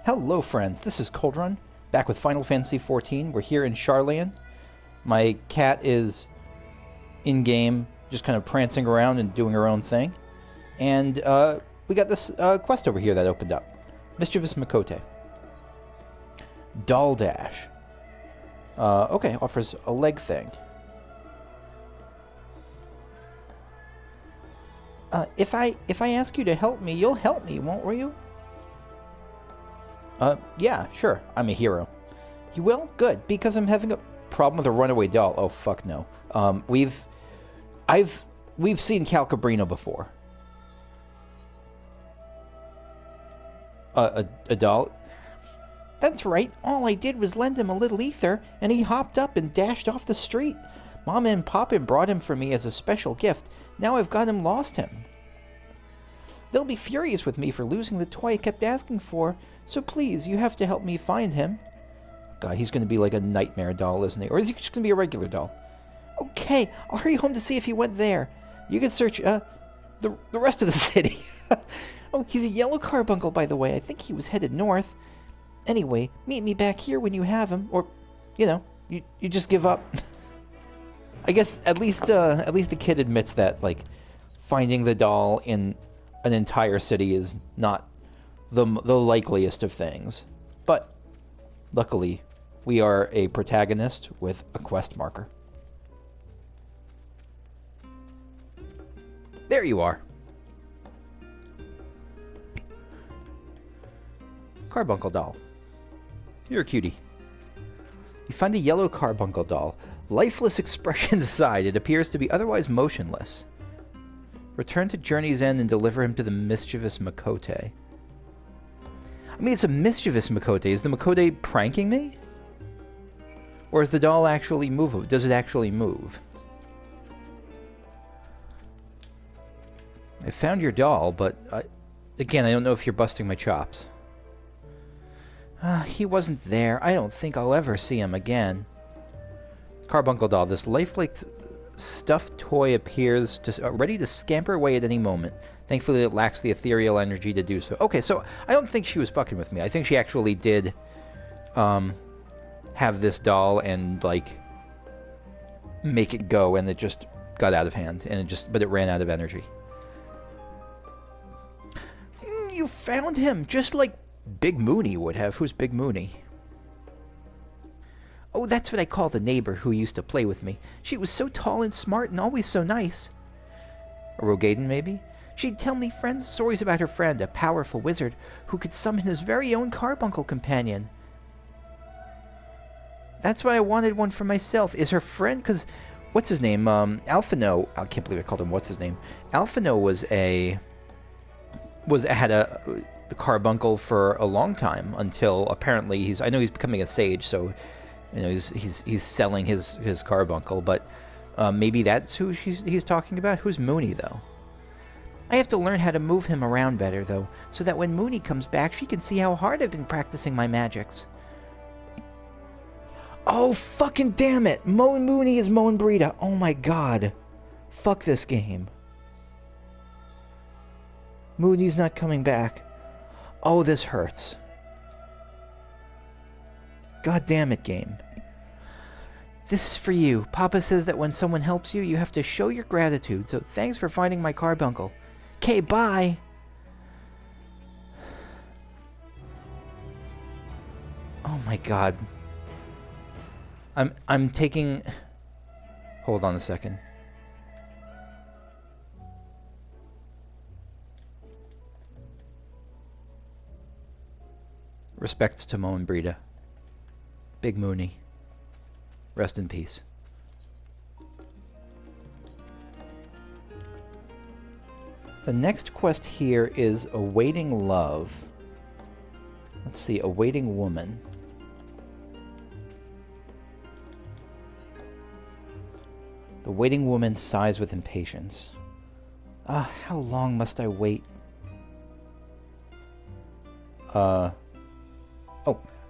Hello friends, this is Coldrun, back with Final Fantasy XIV. We're here in Charlan. My cat is in-game, just kind of prancing around and doing her own thing. And we got this quest over here that opened up. Mischievous Makote. Doll Dash. Okay, offers a leg thing. If I ask you to help me, you'll help me, won't you? Yeah, sure. I'm a hero. You will? Good, because I'm having a problem with a runaway doll. Oh, fuck no. We've seen Calcabrino before. A doll? That's right. All I did was lend him a little ether, and he hopped up and dashed off the street. Mama and Papa brought him for me as a special gift. Now I've got him lost him. They'll be furious with me for losing the toy I kept asking for, so please, you have to help me find him. God, he's going to be like a nightmare doll, isn't he? Or is he just going to be a regular doll? Okay, I'll hurry home to see if he went there. You can search, the rest of the city. Oh, he's a yellow carbuncle, by the way. I think he was headed north. Anyway, meet me back here when you have him, or, you know, you just give up. I guess at least the kid admits that, like, finding the doll in an entire city is not the likeliest of things. But luckily, we are a protagonist with a quest marker. There you are. Carbuncle doll. You're a cutie. You find a yellow carbuncle doll. Lifeless expressions aside, it appears to be otherwise motionless. Return to Journey's End and deliver him to the mischievous Makote. I mean, it's a mischievous Makote. Is the Makote pranking me? Or is the doll actually move? Does it actually move? I found your doll, but again, I don't know if you're busting my chops. He wasn't there. I don't think I'll ever see him again. Carbuncle doll. This lifelike stuffed toy appears ready to scamper away at any moment. Thankfully, it lacks the ethereal energy to do so. Okay, so I don't think she was fucking with me. I think she actually did have this doll and, like, make it go, and it just got out of hand. But it ran out of energy. You found him, just like Big Moony would have. Who's Big Moony? Oh, that's what I call the neighbor who used to play with me. She was so tall and smart and always so nice. A Rogaden, maybe? She'd tell me stories about her friend, a powerful wizard who could summon his very own carbuncle companion. That's why I wanted one for myself. Is her friend... Because, what's his name? Alphino... I can't believe I called him what's his name. Alphino had a carbuncle for a long time until apparently I know he's becoming a sage, so... You know, he's selling his carbuncle, but maybe that's who he's talking about. Who's Moony, though? I have to learn how to move him around better, though, so that when Moony comes back, she can see how hard I've been practicing my magics. Oh, fucking damn it! Moony is Moenbryda. Oh my god. Fuck this game. Moony's not coming back. Oh, this hurts. God damn it, game. This is for you. Papa says that when someone helps you, you have to show your gratitude, so thanks for finding my carbuncle. Okay, bye! Oh my god. I'm taking... Hold on a second. Respect to Moenbryda. Big Moony. Rest in peace. The next quest here is Awaiting Love. Let's see, Awaiting Woman. The waiting woman sighs with impatience. Ah, how long must I wait?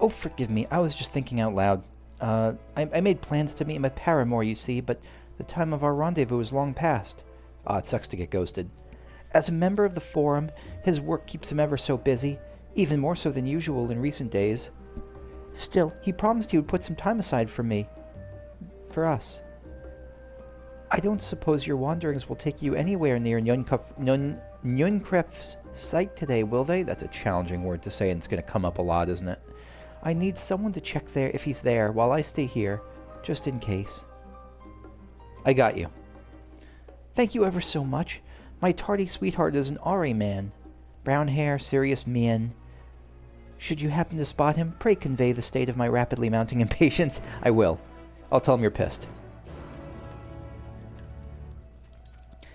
Oh, forgive me. I was just thinking out loud. I made plans to meet my paramour, you see, but the time of our rendezvous is long past. Ah, it sucks to get ghosted. As a member of the Forum, his work keeps him ever so busy. even more so than usual in recent days. Still, he promised he would put some time aside for me. For us. I don't suppose your wanderings will take you anywhere near Nunkref's site today, will they? That's a challenging word to say, and it's going to come up a lot, isn't it? I need someone to check there if he's there while I stay here, just in case. I got you. Thank you ever so much. My tardy sweetheart is an RA man. Brown hair, serious mien. Should you happen to spot him, pray convey the state of my rapidly mounting impatience. I will. I'll tell him you're pissed.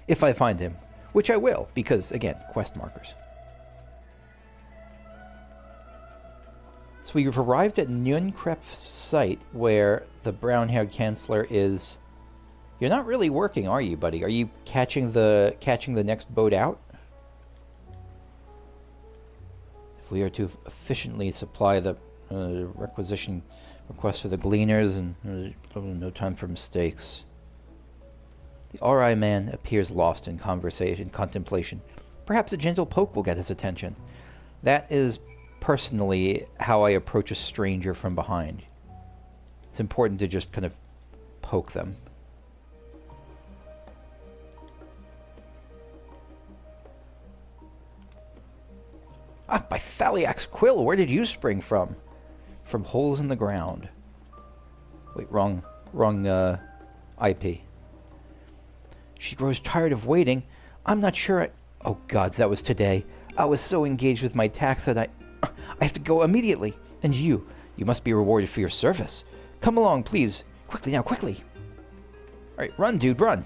If I find him, which I will, because, again, quest markers. So we've arrived at Nunkref's site, where the brown-haired Chancellor is... You're not really working, are you, buddy? Are you catching the next boat out? If we are to efficiently supply the requisition request for the gleaners, and no time for mistakes. The RI man appears lost in contemplation. Perhaps a gentle poke will get his attention. That is personally how I approach a stranger from behind. It's important to just kind of poke them. Ah, by Thaliak's quill, where did you spring from? From holes in the ground. Wait, wrong IP. She grows tired of waiting. I'm not sure Oh gods, that was today. I was so engaged with my task that I have to go immediately. And you must be rewarded for your service. Come along, please. Quickly now, quickly. Alright, run, dude, run.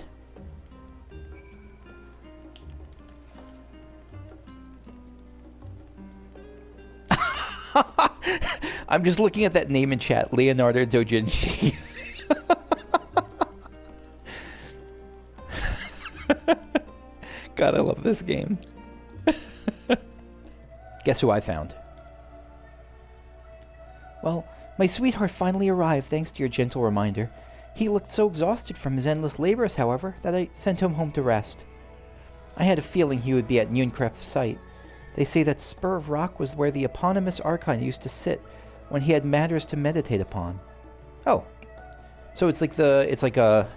I'm just looking at that name in chat, Leonardo da Vinci. God, I love this game. Guess who I found? Well, my sweetheart finally arrived, thanks to your gentle reminder. He looked so exhausted from his endless labors, however, that I sent him home to rest. I had a feeling he would be at Nunkref's site. They say that spur of rock was where the eponymous Archon used to sit when he had matters to meditate upon. Oh, so it's like a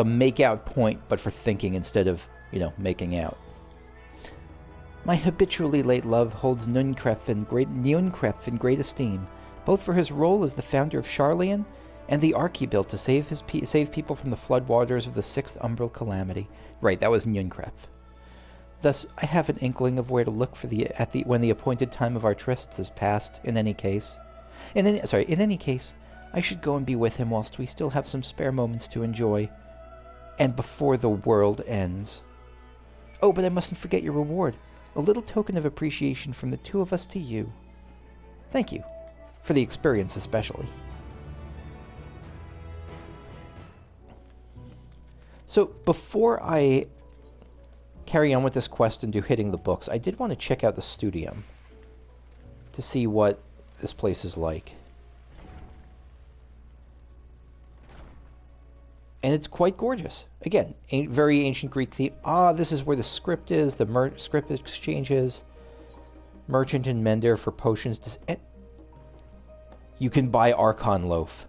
make-out point, but for thinking instead of, making out. My habitually late love holds Nunkref in great esteem, both for his role as the founder of Charlian and the ark he built to save people from the floodwaters of the Sixth Umbral Calamity. Right, that was Nunkref. Thus, I have an inkling of where to look for when the appointed time of our trysts has passed. In any case, I should go and be with him whilst we still have some spare moments to enjoy, and before the world ends. Oh, but I mustn't forget your reward. A little token of appreciation from the two of us to you. Thank you. For the experience, especially. So, before I carry on with this quest and do hitting the books, I did want to check out the Studium to see what this place is like. And it's quite gorgeous. Again, very ancient Greek theme. Ah, this is where the script is, the script exchanges. Merchant and mender for potions. You can buy Archon loaf.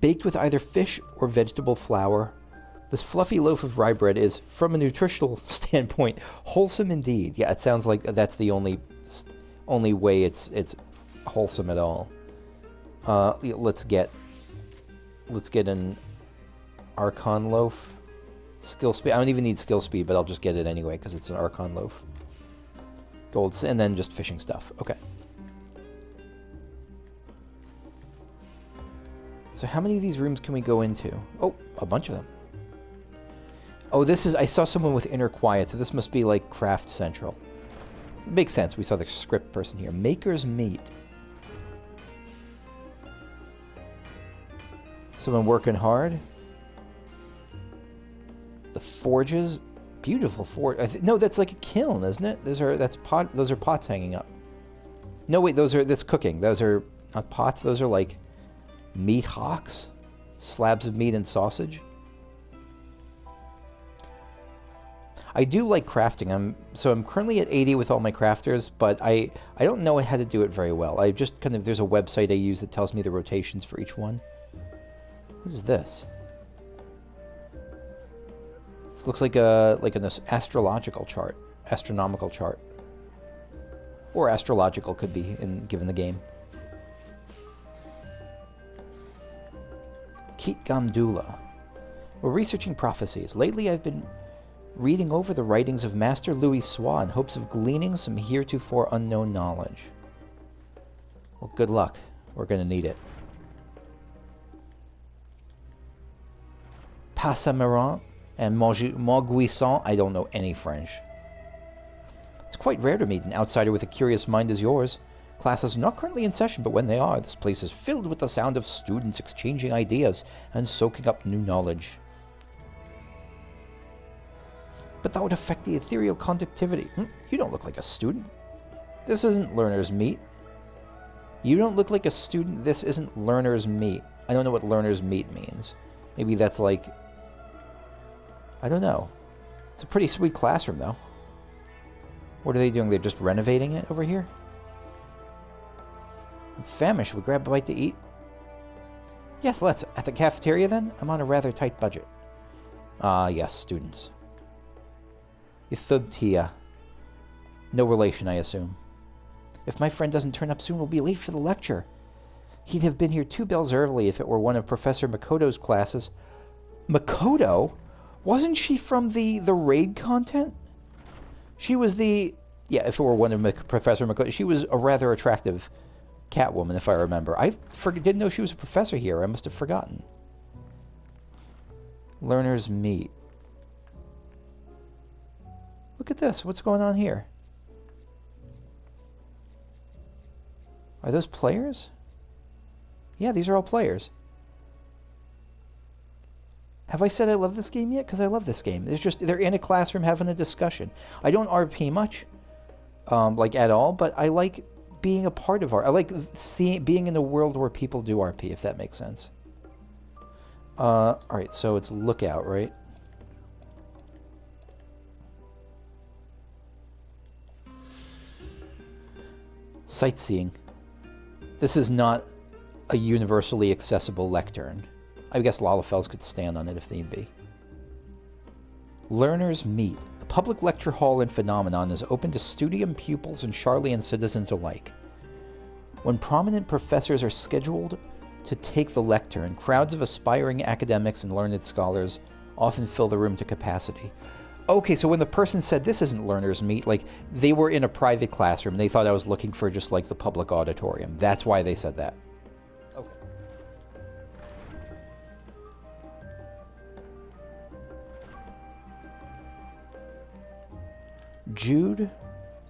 Baked with either fish or vegetable flour, this fluffy loaf of rye bread is, from a nutritional standpoint, wholesome indeed. Yeah, it sounds like that's the only way it's wholesome at all. Let's get an Archon loaf. Skill speed. I don't even need skill speed, but I'll just get it anyway because it's an Archon loaf. Gold, and then just fishing stuff. Okay. So how many of these rooms can we go into? Oh, a bunch of them. Oh, I saw someone with Inner Quiet, so this must be like Craft Central. Makes sense. We saw the script person here. Maker's Meat. Someone working hard. The forges, beautiful forge. No, that's like a kiln, isn't it? Those are pots hanging up. No, wait, that's cooking. Those are not pots. Those are like meat hocks, slabs of meat and sausage. I do like crafting. I'm currently at 80 with all my crafters, but I don't know how to do it very well. I just kind of, there's a website I use that tells me the rotations for each one. What is this? This looks like an astrological chart, astronomical chart, or astrological could be given the game. Keet Gamdula. We're researching prophecies. Lately, I've been reading over the writings of Master Louis Swa in hopes of gleaning some heretofore unknown knowledge. Well, good luck. We're going to need it. Passameran and Mauguisson. I don't know any French. It's quite rare to meet an outsider with a curious mind as yours. Classes are not currently in session, but when they are, this place is filled with the sound of students exchanging ideas and soaking up new knowledge. But that would affect the ethereal conductivity. You don't look like a student. This isn't learner's meet. You don't look like a student. This isn't learner's meet. I don't know what learner's meet means. Maybe that's like... I don't know. It's a pretty sweet classroom, though. What are they doing? They're just renovating it over here? I'm famished. Should we grab a bite to eat? Yes, let's. At the cafeteria, then? I'm on a rather tight budget. Yes, students. Ithubtia. No relation, I assume. If my friend doesn't turn up soon, we'll be late for the lecture. He'd have been here 2 bells early if it were one of Professor Makoto's classes. Makoto? Wasn't she from the raid content? She was the... Yeah, if it were one of Professor Makoto, she was a rather attractive Catwoman, if I remember. I didn't know she was a professor here. I must have forgotten. Learners meet. Look at this. What's going on here? Are those players? Yeah, these are all players. Have I said I love this game yet? Because I love this game. They're in a classroom having a discussion. I don't RP much, like at all, but I like being a part of RP. I like being in a world where people do RP, if that makes sense. Alright, so it's lookout, right? Sightseeing. This is not a universally accessible lectern. I guess Lalafells could stand on it if need be. Learners meet. The public lecture hall in Phenomenon is open to Studium pupils and Charlian citizens alike. When prominent professors are scheduled to take the lectern, crowds of aspiring academics and learned scholars often fill the room to capacity. Okay, so when the person said this isn't learners meet, like, they were in a private classroom. They thought I was looking for just, like, the public auditorium. That's why they said that. Okay. Jude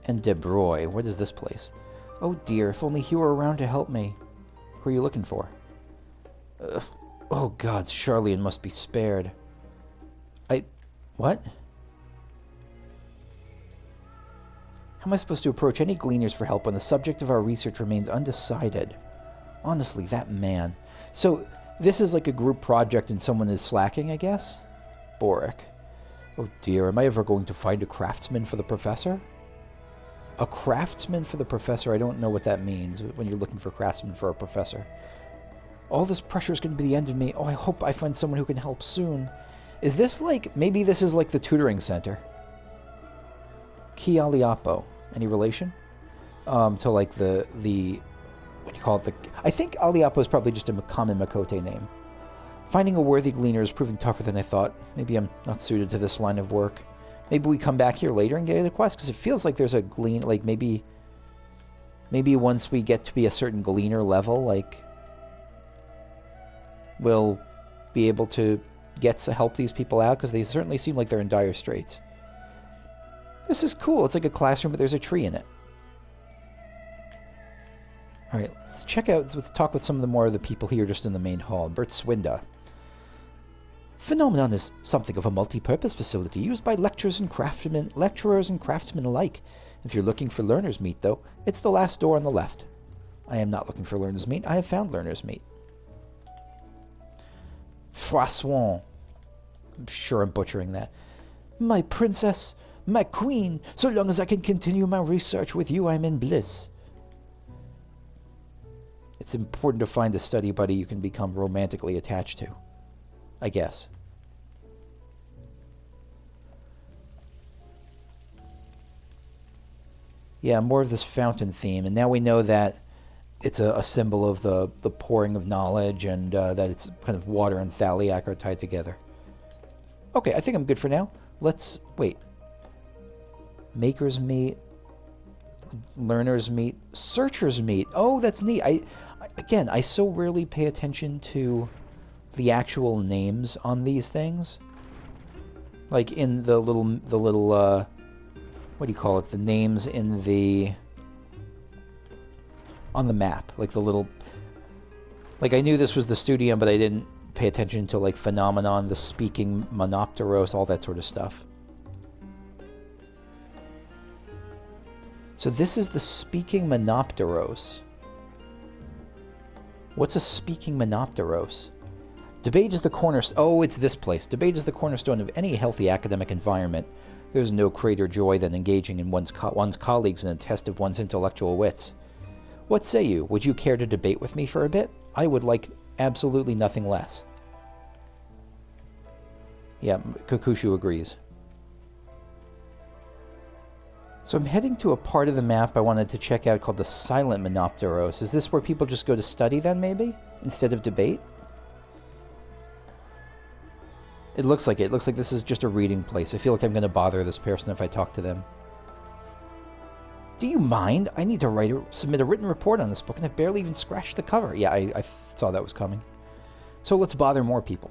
and Debroy. What is this place? Oh dear, if only he were around to help me. Who are you looking for? Oh gods, Charlian must be spared. What? How am I supposed to approach any gleaners for help when the subject of our research remains undecided? Honestly, that man. So, this is like a group project and someone is slacking, I guess? Boric. Oh dear, am I ever going to find a craftsman for the professor? A craftsman for the professor? I don't know what that means when you're looking for craftsmen for a professor. All this pressure is going to be the end of me. Oh, I hope I find someone who can help soon. Is this like... Maybe this is like the tutoring center. Ki Aliapo. Any relation? To like the... What do you call it? I think Aliapo is probably just a common Makote name. Finding a worthy gleaner is proving tougher than I thought. Maybe I'm not suited to this line of work. Maybe we come back here later and get a quest, because it feels like there's a glean... Like, maybe once we get to be a certain gleaner level, like... we'll be able to get to help these people out, because they certainly seem like they're in dire straits. This is cool. It's like a classroom, but there's a tree in it. Alright, let's check out... Let's talk with some of the more of the people here just in the main hall. Bert Swinda. Phenomenon is something of a multi-purpose facility used by lecturers and craftsmen alike. If you're looking for learners' meet, though, it's the last door on the left. I am not looking for learners' meet. I have found learners' meet. Froissant. I'm sure I'm butchering that. My princess, my queen, so long as I can continue my research with you, I'm in bliss. It's important to find a study buddy you can become romantically attached to, I guess. Yeah, more of this fountain theme, and now we know that it's a symbol of the pouring of knowledge, and that it's kind of water and Thaliac are tied together. Okay, I think I'm good for now. Let's... wait. Makers meet, learners meet, searchers meet. Oh, that's neat. Again, I so rarely pay attention to the actual names on these things. Like in the little what do you call it? The names in the... on the map. Like the little... like I knew this was the Studium, but I didn't pay attention to like Phenomenon, the speaking Monopteros, all that sort of stuff. So this is the speaking Monopteros. What's a speaking Monopteros? Debate is the cornerstone... oh, it's this place. Debate is the cornerstone of any healthy academic environment. There's no greater joy than engaging in one's colleagues in a test of one's intellectual wits. What say you? Would you care to debate with me for a bit? I would like absolutely nothing less. Yeah, Kakushu agrees. So I'm heading to a part of the map I wanted to check out called the Silent Monopteros. Is this where people just go to study then, maybe? Instead of debate? It looks like it. It looks like this is just a reading place. I feel like I'm going to bother this person if I talk to them. Do you mind? I need to submit a written report on this book, and I've barely even scratched the cover. Yeah, I saw that was coming. So let's bother more people.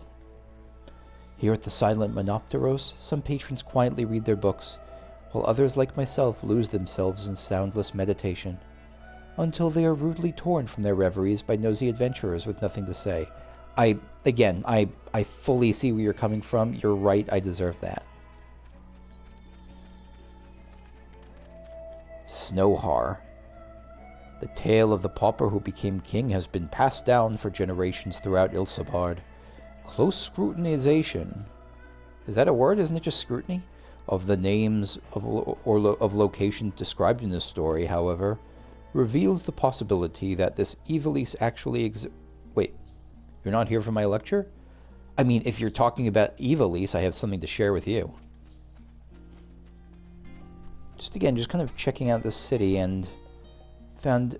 Here at the Silent Monopteros, some patrons quietly read their books, while others like myself lose themselves in soundless meditation, until they are rudely torn from their reveries by nosy adventurers with nothing to say. I fully see where you're coming from. You're right, I deserve that. Snowhar. The tale of the pauper who became king has been passed down for generations throughout Ilsabard. Close scrutinization. Is that a word? Isn't it just scrutiny? Of the names of locations described in this story, however, reveals the possibility that this Evilise actually exists. Wait, you're not here for my lecture? I mean, if you're talking about Evilise, I have something to share with you. Just kind of checking out this city, and found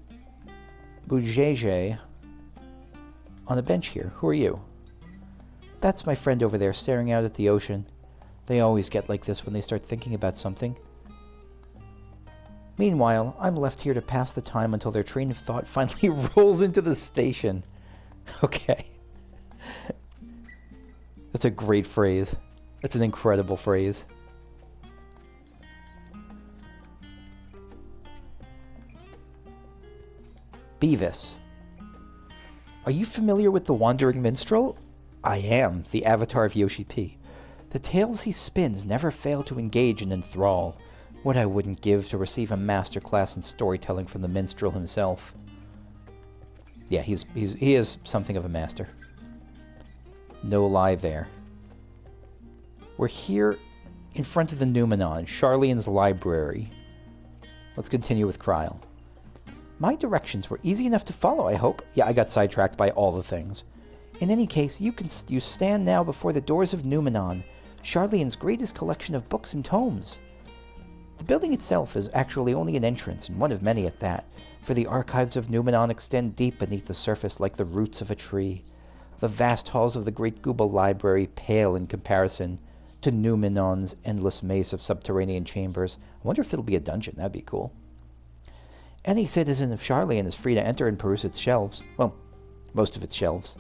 Bujeje on a bench here. Who are you? That's my friend over there, staring out at the ocean. They always get like this when they start thinking about something. Meanwhile, I'm left here to pass the time until their train of thought finally rolls into the station. Okay. That's a great phrase. That's an incredible phrase. Beavis. Are you familiar with the Wandering Minstrel? I am, the avatar of Yoshi P. The tales he spins never fail to engage and enthrall. What I wouldn't give to receive a masterclass in storytelling from the minstrel himself. Yeah, he is something of a master. No lie there. We're here in front of the Noumenon, Charlene's library. Let's continue with Kryl. My directions were easy enough to follow, I hope. Yeah, I got sidetracked by all the things. In any case, you stand now before the doors of Noumenon, Charlene's greatest collection of books and tomes. The building itself is actually only an entrance, and one of many at that, for the archives of Noumenon extend deep beneath the surface like the roots of a tree. The vast halls of the Great Gooba Library pale in comparison to Noumenon's endless maze of subterranean chambers. I wonder if it'll be a dungeon. That'd be cool. Any citizen of Charlene is free to enter and peruse its shelves. Well, most of its shelves.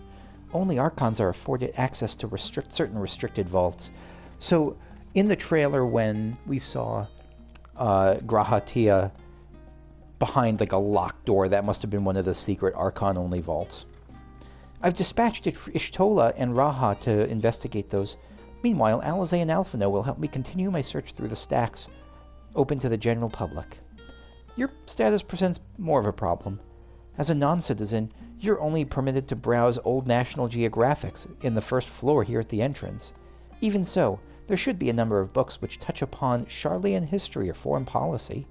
Only Archons are afforded access to certain restricted vaults. So, in the trailer when we saw Grahatia behind like a locked door, that must have been one of the secret Archon-only vaults. I've dispatched Ishtola and Raha to investigate those. Meanwhile, Alizé and Alphino will help me continue my search through the stacks open to the general public. Your status presents more of a problem. As a non-citizen, you're only permitted to browse old National Geographics in the first floor here at the entrance. Even so, There should be a number of books which touch upon Charlean history or foreign policy.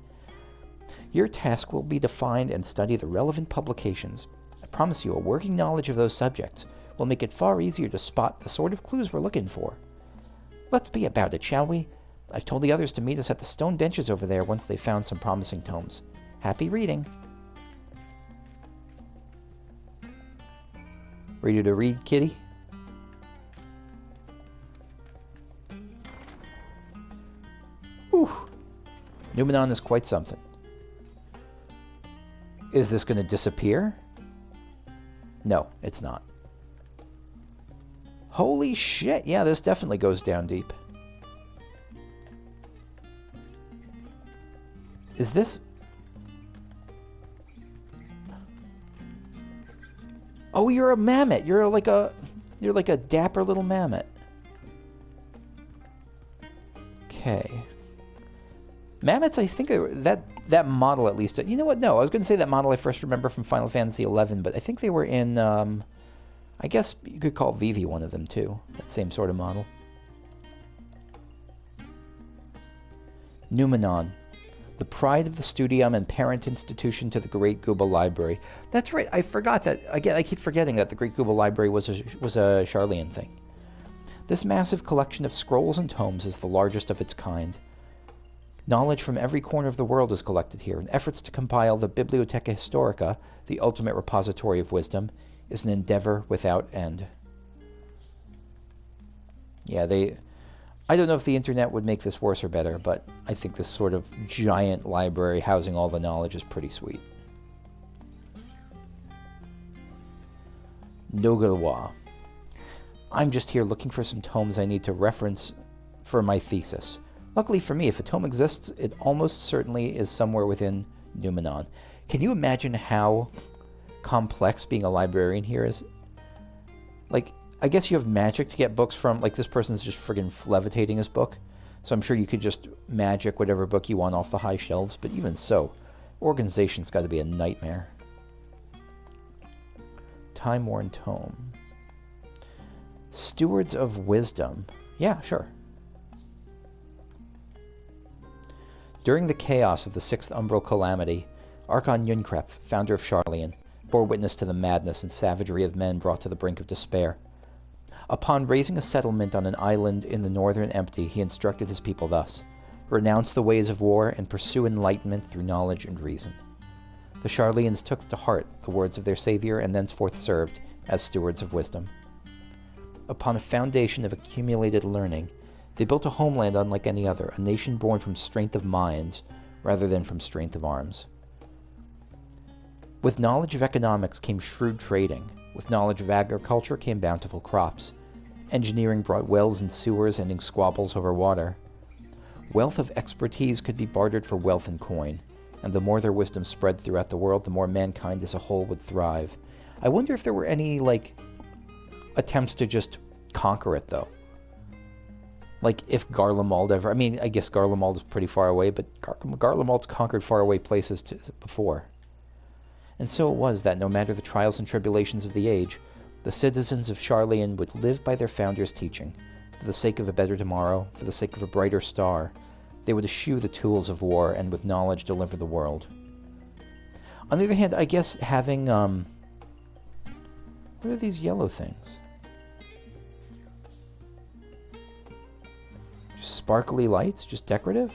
Your task will be to find and study the relevant publications. I promise you a working knowledge of those subjects will make it far easier to spot the sort of clues we're looking for. Let's be about it, shall we? I've told the others to meet us at the stone benches over there once they've found some promising tomes. Happy reading. Ready to read, kitty? Whew. Noumenon is quite something. Is this going to disappear? No, it's not. Holy shit, yeah, this definitely goes down deep. Is this... Oh, you're a mammoth. You're like a dapper little mammoth. Okay. Mammoths, I think that model at least. You know what? No, I was going to say that model I first remember from Final Fantasy XI, but I think they were in. I guess you could call Vivi one of them too. That same sort of model. Noumenon, the pride of the Studium and parent institution to the Great Gooba Library. That's right. I forgot that. Again, I keep forgetting that the Great Gooba Library was a Charlean thing. This massive collection of scrolls and tomes is the largest of its kind. Knowledge from every corner of the world is collected here, and efforts to compile the Bibliotheca Historica, the ultimate repository of wisdom, is an endeavor without end. Yeah, I don't know if the internet would make this worse or better, but I think this sort of giant library housing all the knowledge is pretty sweet. Nogalwa. I'm just here looking for some tomes I need to reference for my thesis. Luckily for me, if a tome exists, it almost certainly is somewhere within Noumenon. Can you imagine how complex being a librarian here is? Like, I guess you have magic to get books from, like this person's just friggin' levitating his book. So I'm sure you could just magic whatever book you want off the high shelves, but even so, organization's got to be a nightmare. Time-worn tome. Stewards of Wisdom. Yeah, sure. During the chaos of the Sixth Umbral Calamity, Archon Yunkrep, founder of Charlean, bore witness to the madness and savagery of men brought to the brink of despair. Upon raising a settlement on an island in the northern Empty, he instructed his people thus: renounce the ways of war and pursue enlightenment through knowledge and reason. The Charleans took to heart the words of their savior and thenceforth served as stewards of wisdom. Upon a foundation of accumulated learning, they built a homeland unlike any other, a nation born from strength of minds rather than from strength of arms. With knowledge of economics came shrewd trading. With knowledge of agriculture came bountiful crops. Engineering brought wells and sewers, ending squabbles over water. Wealth of expertise could be bartered for wealth and coin, and the more their wisdom spread throughout the world, the more mankind as a whole would thrive. I wonder if there were any, attempts to just conquer it, though. Like, if Garlemald ever... I mean, I guess Garlemald is pretty far away, but Garlemald's conquered faraway places before. And so it was that, no matter the trials and tribulations of the age, the citizens of Charlean would live by their founder's teaching. For the sake of a better tomorrow, for the sake of a brighter star, they would eschew the tools of war and with knowledge deliver the world. On the other hand, I guess having, what are these yellow things? Just sparkly lights? Just decorative?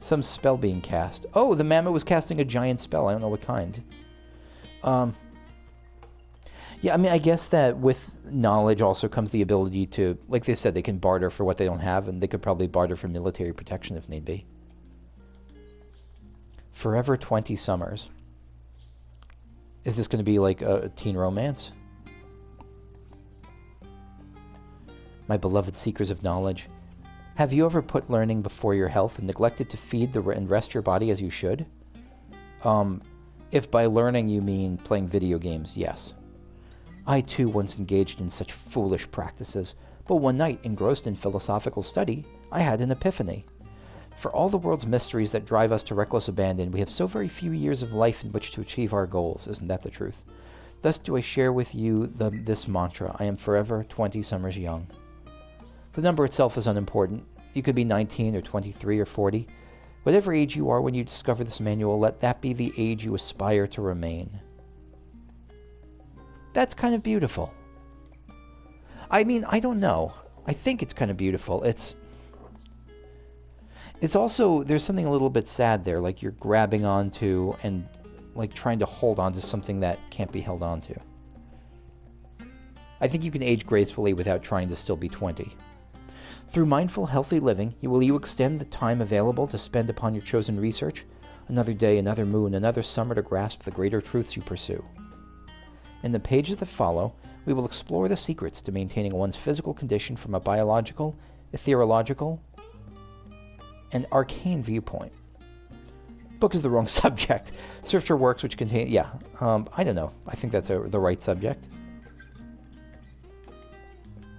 Some spell being cast. Oh, the mammoth was casting a giant spell. I don't know what kind. Yeah, I mean, I guess that with knowledge also comes the ability to, like they said, they can barter for what they don't have, and they could probably barter for military protection if need be. Forever 20 Summers. Is this going to be like a teen romance? My beloved seekers of knowledge, have you ever put learning before your health and neglected to feed and rest your body as you should? If by learning you mean playing video games, yes. I too once engaged in such foolish practices, but one night, engrossed in philosophical study, I had an epiphany. For all the world's mysteries that drive us to reckless abandon, we have so very few years of life in which to achieve our goals. Isn't that the truth? Thus do I share with you this mantra: I am forever 20 summers young. The number itself is unimportant. You could be 19 or 23 or 40. Whatever age you are when you discover this manual, let that be the age you aspire to remain. That's kind of beautiful. I mean, I don't know. I think it's kind of beautiful. It's also, there's something a little bit sad there, like you're grabbing onto and like trying to hold on to something that can't be held onto. I think you can age gracefully without trying to still be 20. Through mindful, healthy living, will you extend the time available to spend upon your chosen research? Another day, another moon, another summer to grasp the greater truths you pursue. In the pages that follow, we will explore the secrets to maintaining one's physical condition from a biological, ethereological, and arcane viewpoint. Book is the wrong subject. Search for works which contain... I don't know. I think that's the right subject.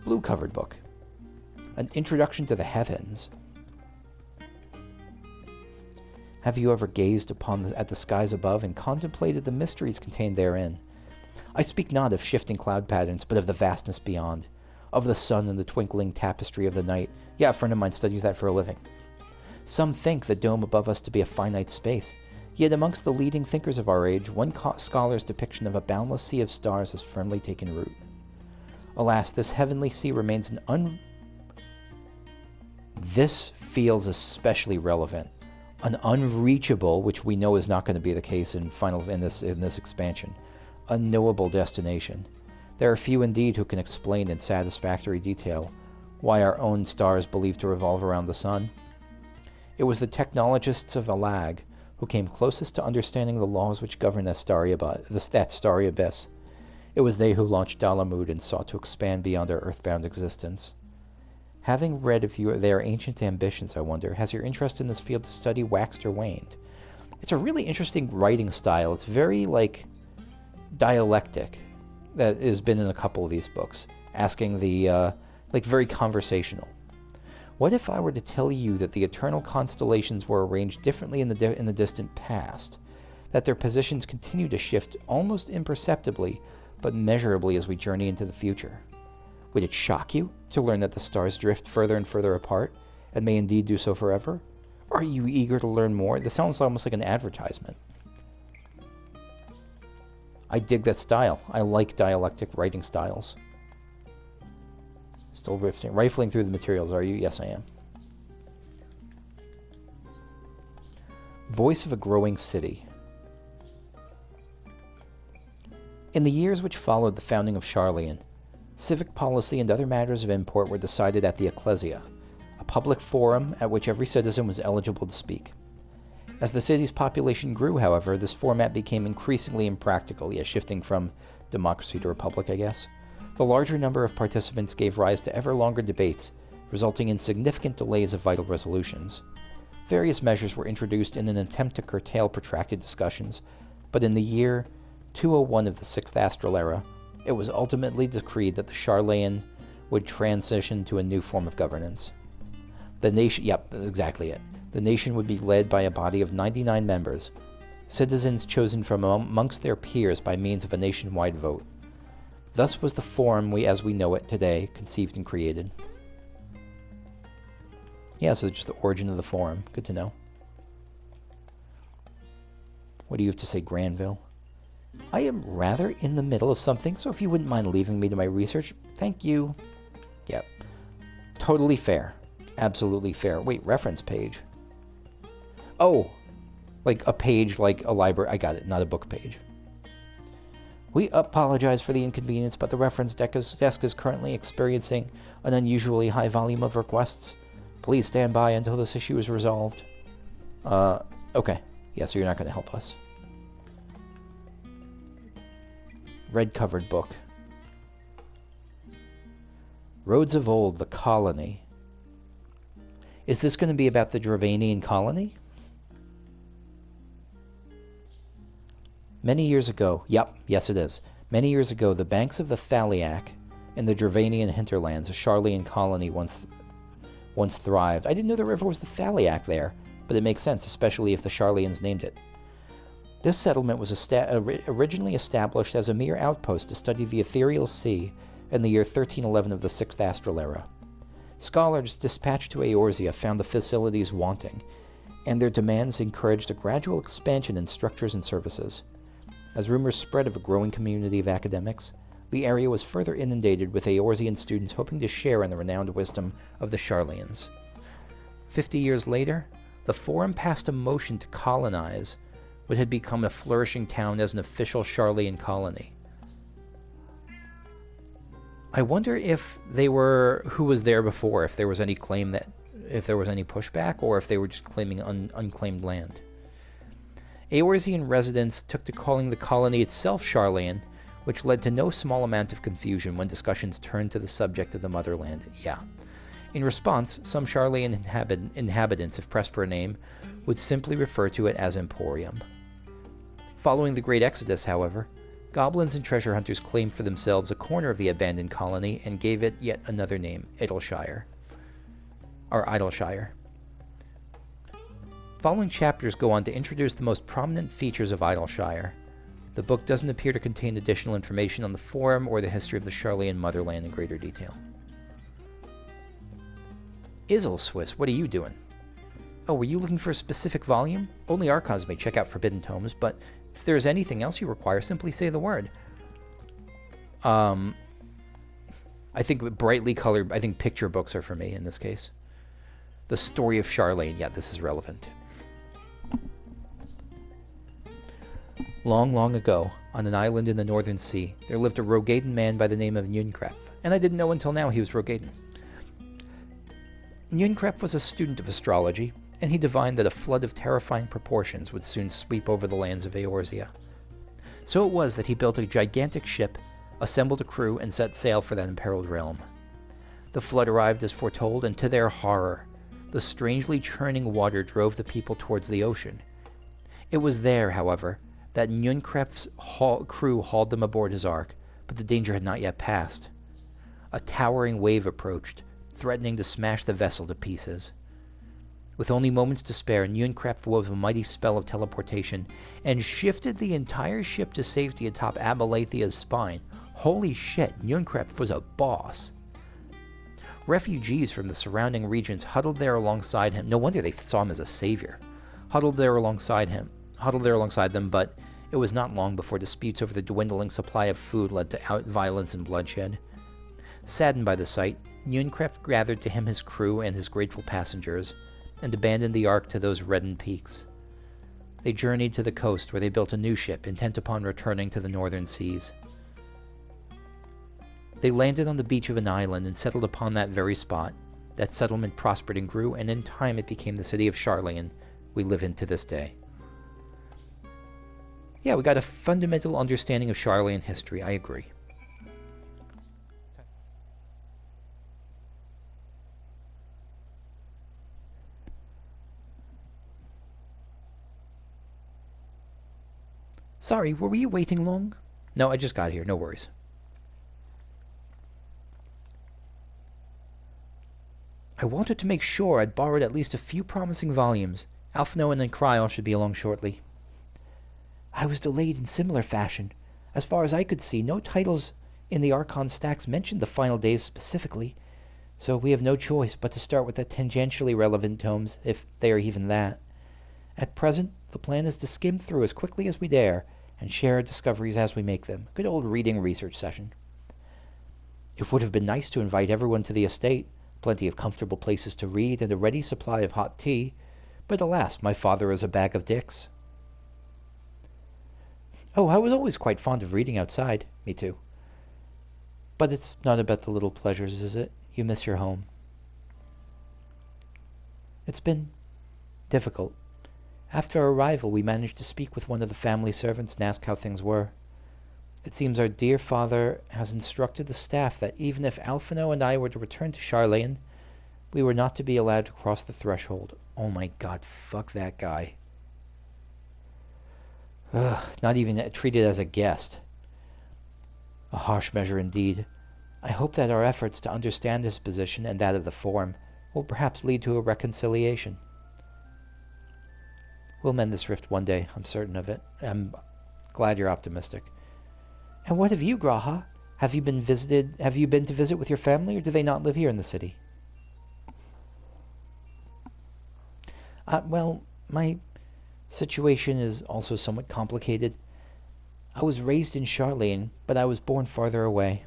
Blue-covered book. An Introduction to the Heavens. Have you ever gazed at the skies above and contemplated the mysteries contained therein? I speak not of shifting cloud patterns, but of the vastness beyond, of the sun and the twinkling tapestry of the night. Yeah, a friend of mine studies that for a living. Some think the dome above us to be a finite space, yet amongst the leading thinkers of our age, one scholar's depiction of a boundless sea of stars has firmly taken root. Alas, this heavenly sea remains This feels especially relevant. An unreachable, which we know is not going to be the case in this expansion, unknowable destination. There are few indeed who can explain in satisfactory detail why our own star is believed to revolve around the sun. It was the technologists of Alag who came closest to understanding the laws which govern that starry abyss. It was they who launched Dalamud and sought to expand beyond our earthbound existence. Having read of their ancient ambitions, I wonder, has your interest in this field of study waxed or waned? It's a really interesting writing style. It's very, dialectic. That has been in a couple of these books. Asking very conversational. What if I were to tell you that the eternal constellations were arranged differently in the distant past? That their positions continue to shift almost imperceptibly, but measurably as we journey into the future? Would it shock you to learn that the stars drift further and further apart, and may indeed do so forever? Are you eager to learn more? This sounds almost like an advertisement. I dig that style. I like dialectic writing styles. Still rifling through the materials, are you? Yes, I am. Voice of a Growing City. In the years which followed the founding of Charlian, civic policy and other matters of import were decided at the Ecclesia, a public forum at which every citizen was eligible to speak. As the city's population grew, however, this format became increasingly impractical, shifting from democracy to republic, I guess. The larger number of participants gave rise to ever longer debates, resulting in significant delays of vital resolutions. Various measures were introduced in an attempt to curtail protracted discussions, but in the year 201 of the 6th Astral Era, it was ultimately decreed that the Charlayan would transition to a new form of governance. The nation, exactly it. The nation would be led by a body of 99 members, citizens chosen from amongst their peers by means of a nationwide vote. Thus was the forum as we know it today conceived and created. So just the origin of the forum. Good to know. What do you have to say, Granville? I am rather in the middle of something, so if you wouldn't mind leaving me to my research, thank you. Yep. Totally fair. Absolutely fair. Wait, reference page. Oh, like a page, like a library. I got it, not a book page. We apologize for the inconvenience, but the reference desk is currently experiencing an unusually high volume of requests. Please stand by until this issue is resolved. Okay. So you're not going to help us. Red-covered book. Roads of Old, the Colony. Is this going to be about the Dravanian colony? Many years ago, yes it is. Many years ago, the banks of the Thaliac in the Dravanian hinterlands, a Charlian colony once thrived. I didn't know the river was the Thaliac there, but it makes sense, especially if the Charlians named it. This settlement was originally established as a mere outpost to study the ethereal sea in the year 1311 of the 6th Astral Era. Scholars dispatched to Eorzea found the facilities wanting, and their demands encouraged a gradual expansion in structures and services. As rumors spread of a growing community of academics, the area was further inundated with Eorzean students hoping to share in the renowned wisdom of the Sharlayans. 50 years later, the Forum passed a motion to colonize what had become a flourishing town as an official Sharlayan colony. I wonder if who was there before, if there was any pushback, or if they were just claiming unclaimed land. Eorzean residents took to calling the colony itself Sharlayan, which led to no small amount of confusion when discussions turned to the subject of the motherland. Yeah. In response, some Sharlayan inhabitants, if pressed for a name, would simply refer to it as Emporium. Following the Great Exodus, however, goblins and treasure hunters claimed for themselves a corner of the abandoned colony and gave it yet another name, Idleshire. Following chapters go on to introduce the most prominent features of Idleshire. The book doesn't appear to contain additional information on the Forum or the history of the Sharlayan motherland in greater detail. Izzleswiss, what are you doing? Oh, were you looking for a specific volume? Only Archons may check out forbidden tomes, but if there's anything else you require, simply say the word. I think brightly colored, picture books are for me in this case. The Story of Sharlayan, yeah, this is relevant. Long, long ago, on an island in the Northern Sea, there lived a Rogaden man by the name of Nuenkrep, and I didn't know until now he was Rogaden. Nuenkrep was a student of astrology, and he divined that a flood of terrifying proportions would soon sweep over the lands of Eorzea. So it was that he built a gigantic ship, assembled a crew, and set sail for that imperiled realm. The flood arrived as foretold, and to their horror, the strangely churning water drove the people towards the ocean. It was there, however, that Nuenkrep's crew hauled them aboard his ark, but the danger had not yet passed. A towering wave approached, threatening to smash the vessel to pieces. With only moments to spare, Nuenkrep wove a mighty spell of teleportation and shifted the entire ship to safety atop Abalathea's spine. Holy shit, Nuenkrep was a boss. Refugees from the surrounding regions huddled there alongside him. No wonder they saw him as a savior. Huddled there alongside them, but it was not long before disputes over the dwindling supply of food led to violence and bloodshed. Saddened by the sight, Nuenkrep gathered to him his crew and his grateful passengers, and abandoned the ark to those reddened peaks. They journeyed to the coast, where they built a new ship, intent upon returning to the northern seas. They landed on the beach of an island and settled upon that very spot. That settlement prospered and grew, and in time it became the city of Sharlayan we live in to this day. Yeah, we got a fundamental understanding of Sharlayan history, I agree. Sorry, were you waiting long? No, I just got here, no worries. I wanted to make sure I'd borrowed at least a few promising volumes. Alphinoen and Kryl should be along shortly. I was delayed in similar fashion. As far as I could see, no titles in the Archon stacks mentioned the final days specifically, so we have no choice but to start with the tangentially relevant tomes, if they are even that. At present, the plan is to skim through as quickly as we dare, and share our discoveries as we make them. Good old reading research session. It would have been nice to invite everyone to the estate, plenty of comfortable places to read, and a ready supply of hot tea, but alas, my father is a bag of dicks. Oh, I was always quite fond of reading outside. Me too. But it's not about the little pleasures, is it? You miss your home. It's been difficult. After our arrival, we managed to speak with one of the family servants and ask how things were. It seems our dear father has instructed the staff that even if Alphino and I were to return to Sharlayan, we were not to be allowed to cross the threshold. Oh my god, fuck that guy. Ugh, not even treated as a guest. A harsh measure indeed. I hope that our efforts to understand his position and that of the Forum will perhaps lead to a reconciliation. We'll mend this rift one day, I'm certain of it. I'm glad you're optimistic. And what of you, Graha? Have you been to visit with your family, or do they not live here in the city? Well, my situation is also somewhat complicated. I was raised in Charlene, but I was born farther away.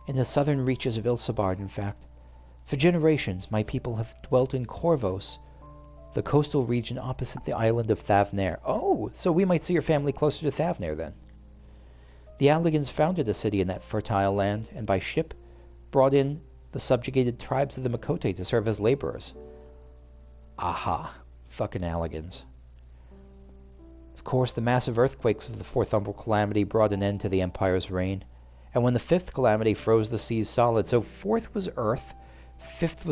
In the southern reaches of Ilsabard, in fact. For generations, my people have dwelt in Corvos, the coastal region opposite the island of Thavnair. Oh, so we might see your family closer to Thavnair, then. The Alligans founded a city in that fertile land, and by ship brought in the subjugated tribes of the Makote to serve as laborers. Aha. Fucking Alligans. Of course, the massive earthquakes of the Fourth Umbral Calamity brought an end to the Empire's reign, and when the Fifth Calamity froze the seas solid, so Fourth was earth, Fifth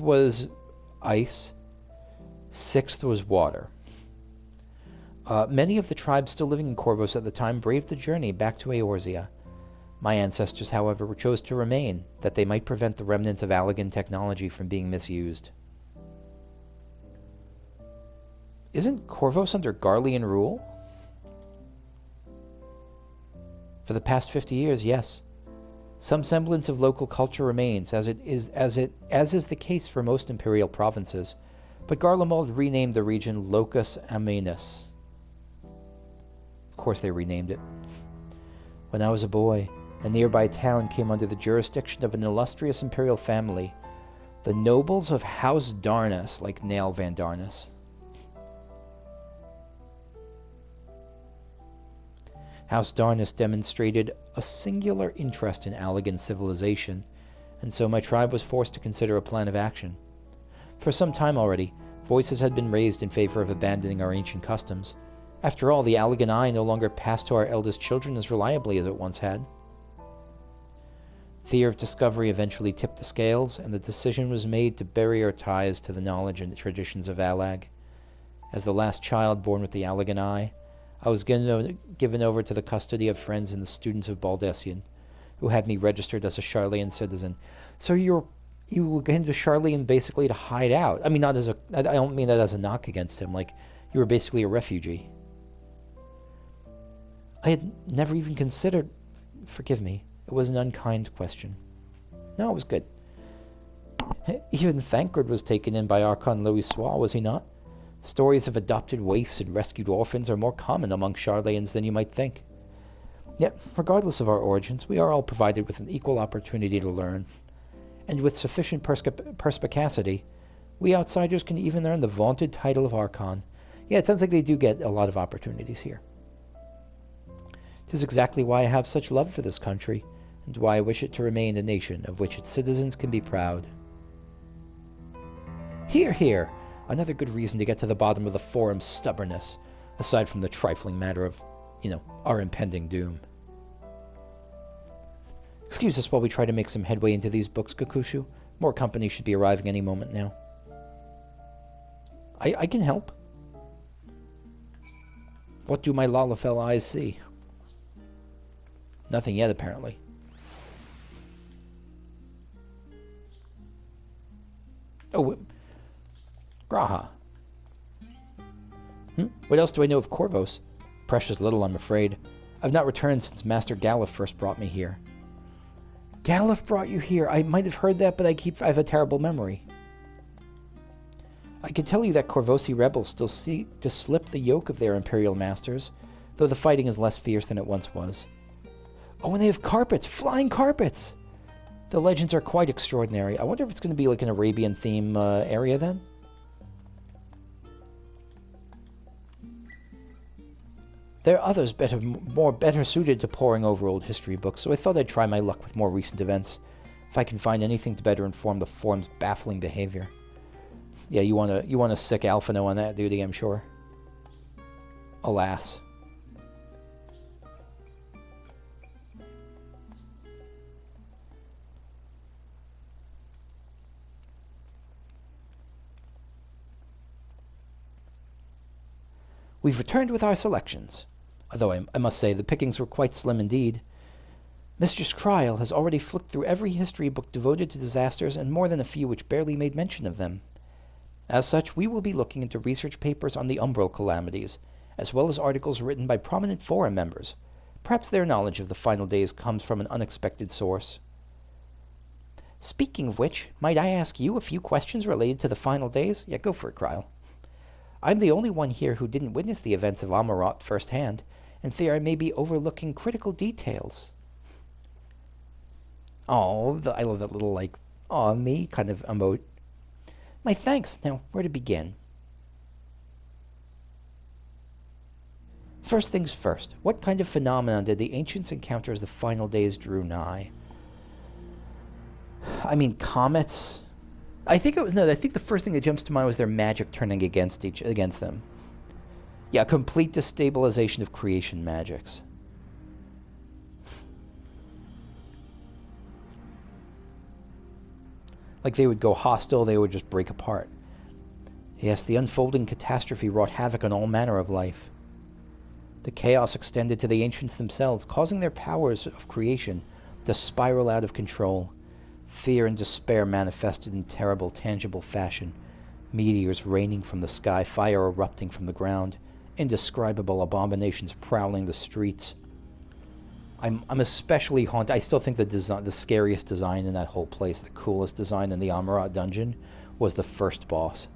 was ice, Sixth was water. Many of the tribes still living in Corvos at the time braved the journey back to Eorzea. My ancestors, however, chose to remain, that they might prevent the remnants of Allagan technology from being misused. Isn't Corvos under Garlean rule? For the past 50 years, yes. Some semblance of local culture remains, as is the case for most imperial provinces, but Garlemald renamed the region Locus Amanus. Of course they renamed it. When I was a boy, a nearby town came under the jurisdiction of an illustrious imperial family, the nobles of House Darnus, like Nail Van Darnus. House Darnus demonstrated a singular interest in Allagan civilization, and so my tribe was forced to consider a plan of action. For some time already, voices had been raised in favor of abandoning our ancient customs. After all, the Allagan Eye no longer passed to our eldest children as reliably as it once had. Fear of discovery eventually tipped the scales, and the decision was made to bury our ties to the knowledge and the traditions of Allag. As the last child born with the Allagan Eye, I was given over to the custody of friends and the students of Baldessian, who had me registered as a Charlean citizen. So you were going to Charlean basically to hide out. I mean, I don't mean that as a knock against him. Like, you were basically a refugee. I had never even considered... Forgive me. It was an unkind question. No, it was good. Even Thancred was taken in by Archon Louis Sois, was he not? Stories of adopted waifs and rescued orphans are more common among Charlanes than you might think. Yet, regardless of our origins, we are all provided with an equal opportunity to learn. And with sufficient perspicacity, we outsiders can even earn the vaunted title of Archon. Yeah, it sounds like they do get a lot of opportunities here. It is exactly why I have such love for this country, and why I wish it to remain a nation of which its citizens can be proud. Hear, hear! Another good reason to get to the bottom of the Forum's stubbornness, aside from the trifling matter of, our impending doom. Excuse us while we try to make some headway into these books, Gakushu. More company should be arriving any moment now. I can help. What do my Lalafell eyes see? Nothing yet, apparently. Oh, Graha. What else do I know of Corvos? Precious little, I'm afraid. I've not returned since Master Galuf first brought me here. Galuf brought you here? I might have heard that, but I have a terrible memory. I can tell you that Corvosi rebels still seek to slip the yoke of their imperial masters, though the fighting is less fierce than it once was. Oh, and they have carpets! Flying carpets! The legends are quite extraordinary. I wonder if it's going to be like an Arabian theme area then? There are others better suited to poring over old history books, so I thought I'd try my luck with more recent events, if I can find anything to better inform the Forum's baffling behavior. Yeah, you want a sick Alphino on that duty, I'm sure. Alas. We've returned with our selections, although I must say the pickings were quite slim indeed. Mistress Kryl has already flicked through every history book devoted to disasters and more than a few which barely made mention of them. As such, we will be looking into research papers on the Umbral calamities, as well as articles written by prominent Forum members. Perhaps their knowledge of the final days comes from an unexpected source. Speaking of which, might I ask you a few questions related to the final days? Yeah, go for it, Kryle. I'm the only one here who didn't witness the events of Amarot firsthand, and fear I may be overlooking critical details. Oh, I love that little, like, aw, me kind of emote. My thanks. Now, where to begin? First things first, what kind of phenomenon did the ancients encounter as the final days drew nigh? I mean, comets. I think the first thing that jumps to mind was their magic turning against them. Yeah, complete destabilization of creation magics. Like they would go hostile, they would just break apart. Yes, the unfolding catastrophe wrought havoc on all manner of life. The chaos extended to the ancients themselves, causing their powers of creation to spiral out of control. Fear and despair manifested in terrible, tangible fashion. Meteors raining from the sky, fire erupting from the ground, indescribable abominations prowling the streets. I'm especially haunted. I still think the scariest design in that whole place, the coolest design in the Amarot dungeon, was the first boss.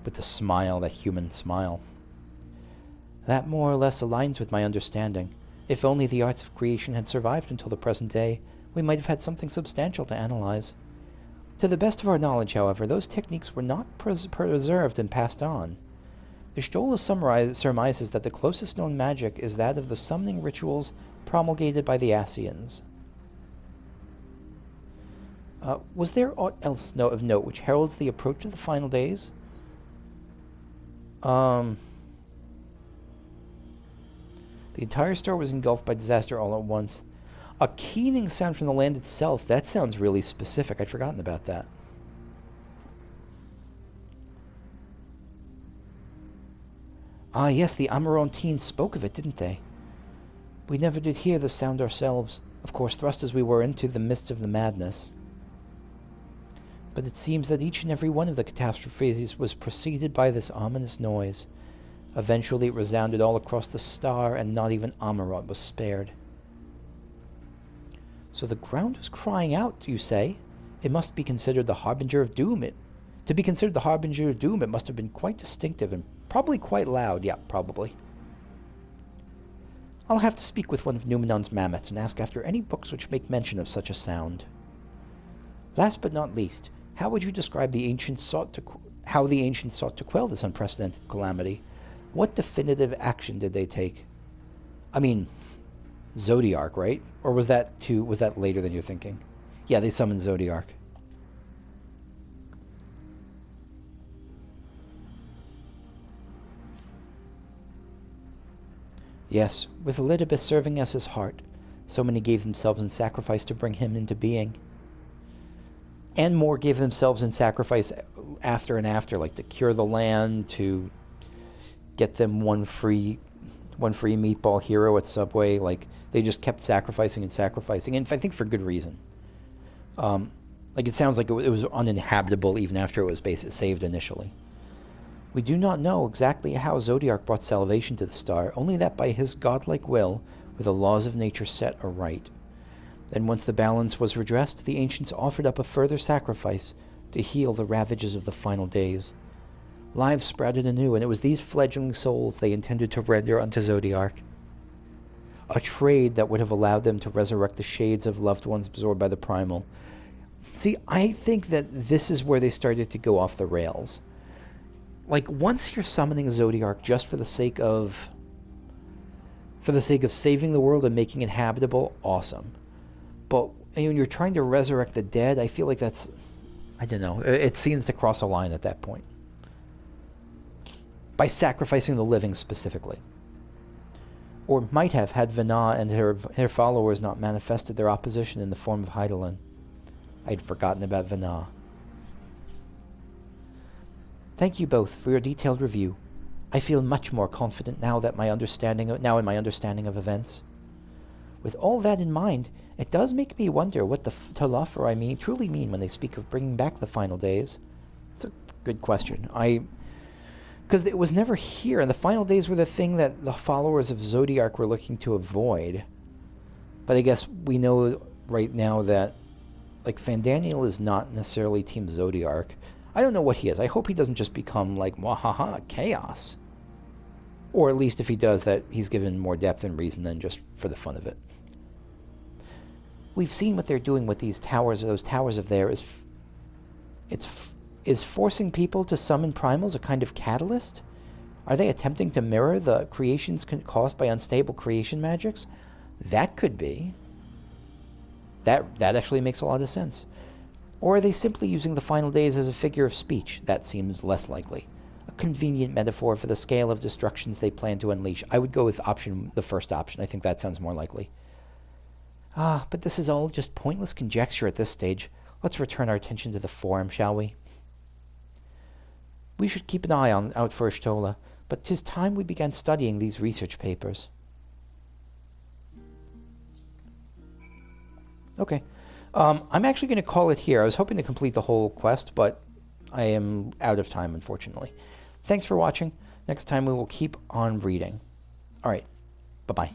With the smile, that human smile. That more or less aligns with my understanding. If only the arts of creation had survived until the present day, we might have had something substantial to analyze. To the best of our knowledge, however, those techniques were not preserved and passed on. The Stola surmises that the closest known magic is that of the summoning rituals promulgated by the Asians. Was there aught else of note which heralds the approach of the final days? The entire star was engulfed by disaster all at once. A keening sound from the land itself. That sounds really specific. I'd forgotten about that. Ah, yes, the Amarontines spoke of it, didn't they? We never did hear the sound ourselves, of course thrust as we were into the midst of the madness. But it seems that each and every one of the catastrophes was preceded by this ominous noise. Eventually it resounded all across the star, and not even Amarot was spared. So the ground was crying out, you say? It must be considered the harbinger of doom. To be considered the harbinger of doom, it must have been quite distinctive and probably quite loud. Yeah, probably. I'll have to speak with one of Noumenon's mammoths and ask after any books which make mention of such a sound. Last but not least, how would you describe how the ancients sought to quell this unprecedented calamity? What definitive action did they take? I mean, Zodiark, right? Or was that later than you're thinking? Yeah, they summoned Zodiark. Yes, with Elidibus serving as his heart, so many gave themselves in sacrifice to bring him into being. And more gave themselves in sacrifice after and after, like to cure the land, to get them one free meatball hero at Subway. Like, they just kept sacrificing and sacrificing, and I think for good reason. Like, it sounds like it was uninhabitable even after it was saved initially. We do not know exactly how Zodiark brought salvation to the star, only that by his godlike will were the laws of nature set aright. Then once the balance was redressed, the ancients offered up a further sacrifice to heal the ravages of the final days. Lives sprouted anew, and it was these fledgling souls they intended to render unto Zodiark. A trade that would have allowed them to resurrect the shades of loved ones absorbed by the primal. See, I think that this is where they started to go off the rails. Like, once you're summoning Zodiark just for the sake of saving the world and making it habitable, awesome. But when you're trying to resurrect the dead, I feel like that's, I don't know, it seems to cross a line at that point. By sacrificing the living specifically. Or might have had Vana and her followers not manifested their opposition in the form of Hydaelyn. I'd forgotten about Vana. Thank you both for your detailed review. I feel much more confident now in my understanding of events. With all that in mind, it does make me wonder what the Telophori truly mean when they speak of bringing back the final days. It's a good question. Because it was never here, and the final days were the thing that the followers of Zodiark were looking to avoid. But I guess we know right now that, Like, Fandaniel is not necessarily Team Zodiark. I don't know what he is. I hope he doesn't just become, like, wahaha, chaos. Or at least if he does, that he's given more depth and reason than just for the fun of it. We've seen what they're doing with these towers. Those towers of theirs. Is forcing people to summon primals a kind of catalyst? Are they attempting to mirror the creations caused by unstable creation magics? That could be. That actually makes a lot of sense. Or are they simply using the final days as a figure of speech? That seems less likely. A convenient metaphor for the scale of destructions they plan to unleash. I would go with the first option. I think that sounds more likely. But this is all just pointless conjecture at this stage. Let's return our attention to the forum, shall we? We should keep an eye out for Ishtola, but 'tis time we began studying these research papers. Okay. I'm actually going to call it here. I was hoping to complete the whole quest, but I am out of time, unfortunately. Thanks for watching. Next time we will keep on reading. All right. Bye-bye.